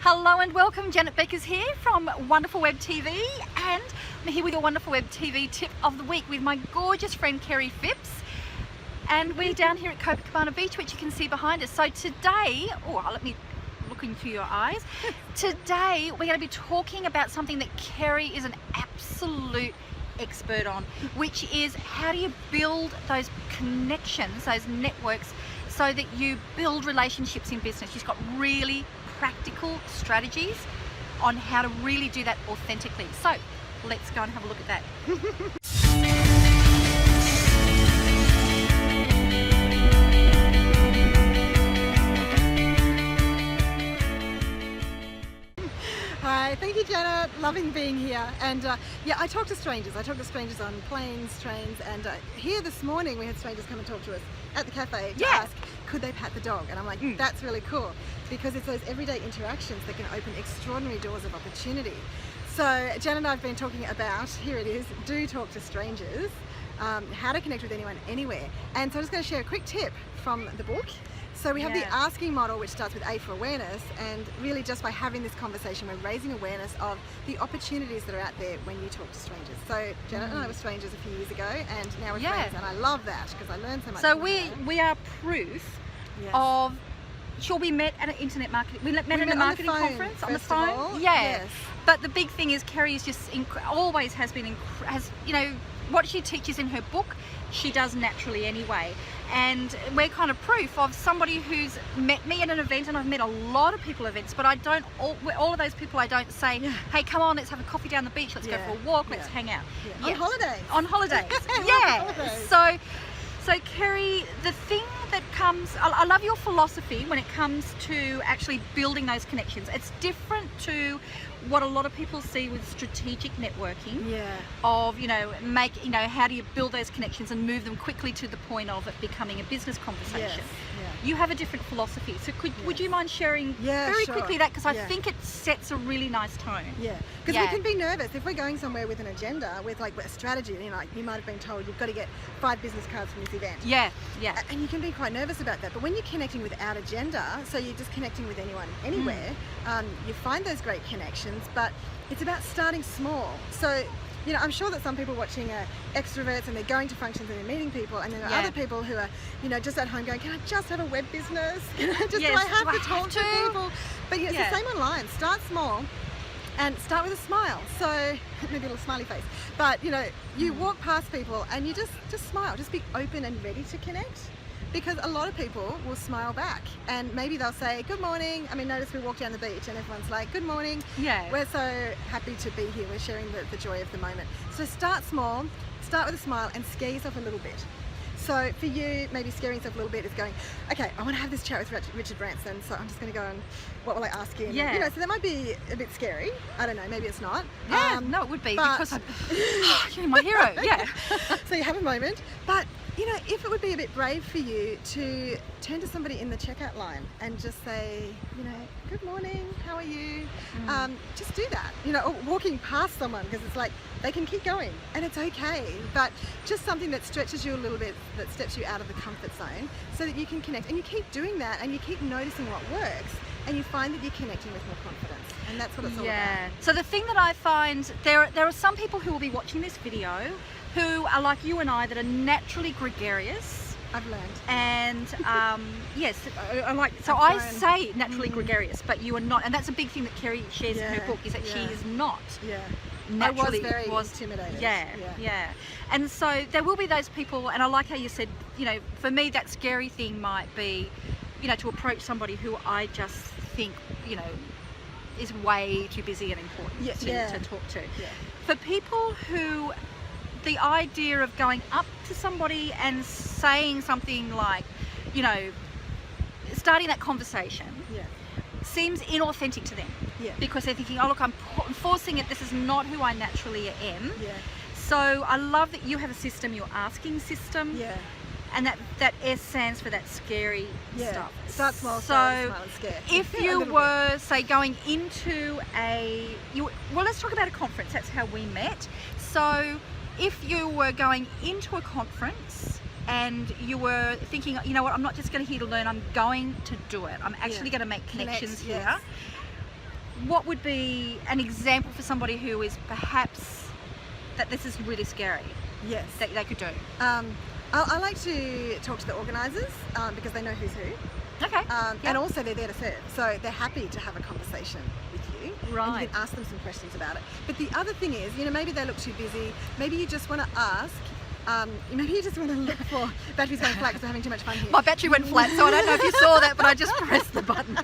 Hello and welcome, Janet Beckers here from Wonderful Web TV, and I'm here with your Wonderful Web TV tip of the week with my gorgeous friend Kerry Phipps, and we're down here at Copacabana Beach, which you can see behind us. So today, let me look into your eyes. Today we're going to be talking about something that Kerry is an absolute expert on, which is how do you build those connections, those networks, so that you build relationships in business. She's got really practical strategies on how to really do that authentically. So let's go and have a look at that. Hi, thank you, Janet. Loving being here. And I talk to strangers. I talk to strangers on planes, trains, and here this morning we had strangers come and talk to us at the cafe to ask, could they pat the dog? And I'm like, that's really cool, because it's those everyday interactions that can open extraordinary doors of opportunity. So Janet and I have been talking about, here it is, do talk to strangers, how to connect with anyone, anywhere. And so I'm just going to share a quick tip from the book. So we have the asking model, which starts with A for awareness, and really just by having this conversation, we're raising awareness of the opportunities that are out there when you talk to strangers. So Janet and I were strangers a few years ago, and now we're friends, and I love that because I learned so much. So we are proof of. Sure, we met at an internet marketing. We met at a marketing conference on the phone. Yes. But the big thing is, Kerry is just always has been what she teaches in her book, she does naturally anyway. And we're kind of proof of somebody who's met me at an event, and I've met a lot of people at events, but I don't, all of those people I don't say, hey, come on, let's have a coffee down the beach, let's go for a walk, let's hang out. On holidays. On holidays, So Kerry, the thing that comes, I love your philosophy when it comes to actually building those connections. It's different to what a lot of people see with strategic networking. Of how do you build those connections and move them quickly to the point of it becoming a business conversation. You have a different philosophy, so would you mind sharing very quickly that, because I think it sets a really nice tone. Because we can be nervous if we're going somewhere with an agenda, with like a strategy. You might have been told you've got to get 5 business cards from this event. And you can be quite nervous about that. But when you're connecting without agenda, so you're just connecting with anyone, anywhere, you find those great connections. But it's about starting small. So I'm sure that some people watching are extroverts and they're going to functions and they're meeting people, and then there are other people who are, just at home going, can I just have a web business? Do I have to talk to people? But it's the same online. Start small and start with a smile. So maybe a little smiley face. But you walk past people and you just smile. Just be open and ready to connect. Because a lot of people will smile back, and maybe they'll say, good morning. Notice we walk down the beach and everyone's like, good morning. We're so happy to be here. We're sharing the joy of the moment. So start small, start with a smile, and scare yourself a little bit. So for you, maybe scaring yourself a little bit is going, okay, I want to have this chat with Richard Branson, so I'm just going to go and what will I ask him? So that might be a bit scary. I don't know, maybe it's not. No, it would be, because you're my hero. So you have a moment, but if it would be a bit brave for you to turn to somebody in the checkout line and just say, good morning, how are you? Just do that, or walking past someone, because it's like they can keep going and it's okay, but just something that stretches you a little bit, that steps you out of the comfort zone so that you can connect. And you keep doing that and you keep noticing what works, and you find that you're connecting with more confidence, and that's what it's all about. So the thing that I find, there are some people who will be watching this video who are like you and I, that are naturally gregarious. I've learned. And I say naturally gregarious, but you are not, and that's a big thing that Kerry shares in her book, is that she is not. Naturally, I was very intimidated. And so there will be those people, and I like how you said, for me that scary thing might be, to approach somebody who I just think, is way too busy and important to talk to. For people who, the idea of going up to somebody and saying something like, starting that conversation seems inauthentic to them. Because they're thinking, oh look, I'm forcing it, this is not who I naturally am. So I love that you have a system, your asking system. And that S stands for that scary stuff. Start small, so smile and scare. If you were, say, going into let's talk about a conference. That's how we met. So if you were going into a conference and you were thinking, I'm not just going here to learn, I'm going to do it. I'm actually going to make connections here. what would be an example for somebody who is perhaps that this is really scary? Yes. That they could do. I like to talk to the organisers because they know who's who. Okay. And also they're there to serve, so they're happy to have a conversation with you. Right. And you can ask them some questions about it. But the other thing is, maybe they look too busy. Maybe you just want to ask. Maybe you just want to look for batteries going flat because we're having too much fun here. My battery went flat, so I don't know if you saw that, but I just pressed the button.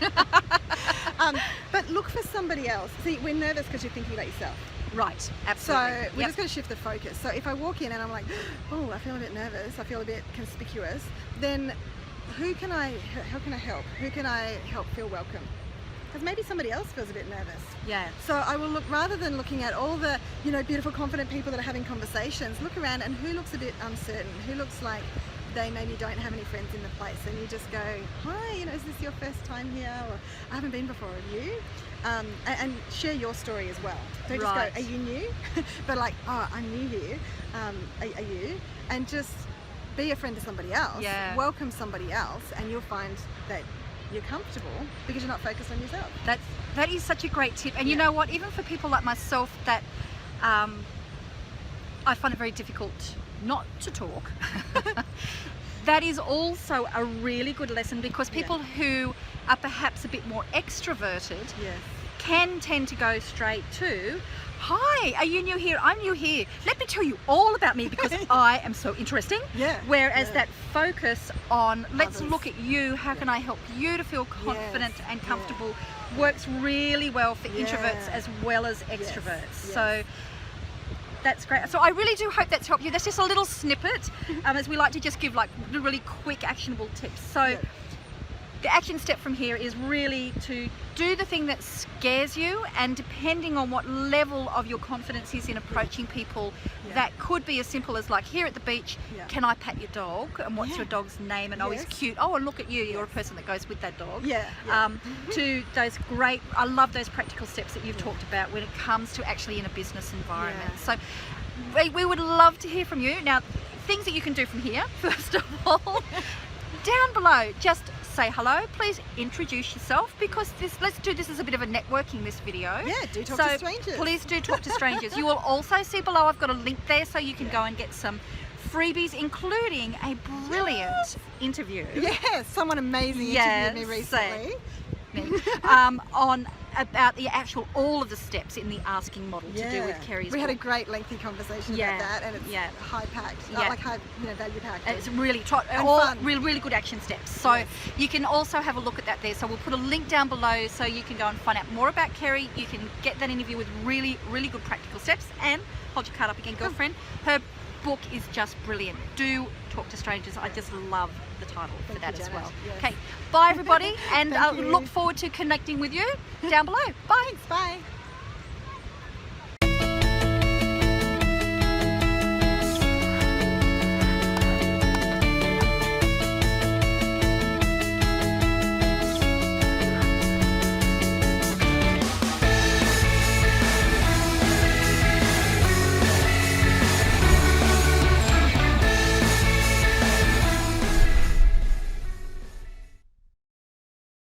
But look for somebody else. See, we're nervous because you're thinking about yourself. Right, absolutely. So we're just going to shift the focus. So if I walk in and I'm like, oh, I feel a bit nervous, I feel a bit conspicuous, then how can I help? Who can I help feel welcome? Because maybe somebody else feels a bit nervous. Yeah. So I will look, rather than looking at all the, beautiful, confident people that are having conversations, look around and who looks a bit uncertain, who looks like they maybe don't have any friends in the place, and you just go, hi, is this your first time here? Or I haven't been before, have you? And share your story as well. Don't just go, are you new? But like, oh, I'm new here. Are you? And just be a friend to somebody else. Yeah. Welcome somebody else, and you'll find that you're comfortable because you're not focused on yourself. That is such a great tip. And you know what? Even for people like myself that I find it very difficult not to talk. That is also a really good lesson, because people who are perhaps a bit more extroverted can tend to go straight to, hi, are you new here? I'm new here. Let me tell you all about me because I am so interesting. Whereas that focus on, let's Others. look at you, how can I help you to feel confident and comfortable, works really well for introverts as well as extroverts. So that's great. So I really do hope that's helped you. That's just a little snippet, as we like to just give like really quick actionable tips. So the action step from here is really to do the thing that scares you, and depending on what level of your confidence is in approaching people, that could be as simple as like, here at the beach, can I pat your dog? And what's your dog's name? And oh, he's cute. Oh, and look at you, you're a person that goes with that dog. To those great, I love those practical steps that you've talked about when it comes to actually in a business environment. So we would love to hear from you. Now, things that you can do from here, first of all, down below, just say hello, please introduce yourself, because let's do this as a bit of a networking, this video. Do talk to strangers. Please do talk to strangers. You will also see below, I've got a link there so you can go and get some freebies, including a brilliant interview. Someone amazing interviewed me recently. On about the actual, all of the steps in the asking model to do with Kerry's We had a book. great lengthy conversation about that, and it's high packed, like high value packed. It's really really good action steps. So you can also have a look at that there. So we'll put a link down below so you can go and find out more about Kerry. You can get that interview with really good practical steps. And hold your card up again, girlfriend. Her book is just brilliant. Do talk to strangers. I just love the title for that as well. Okay, bye everybody, and look forward to connecting with you down below. Bye. Bye.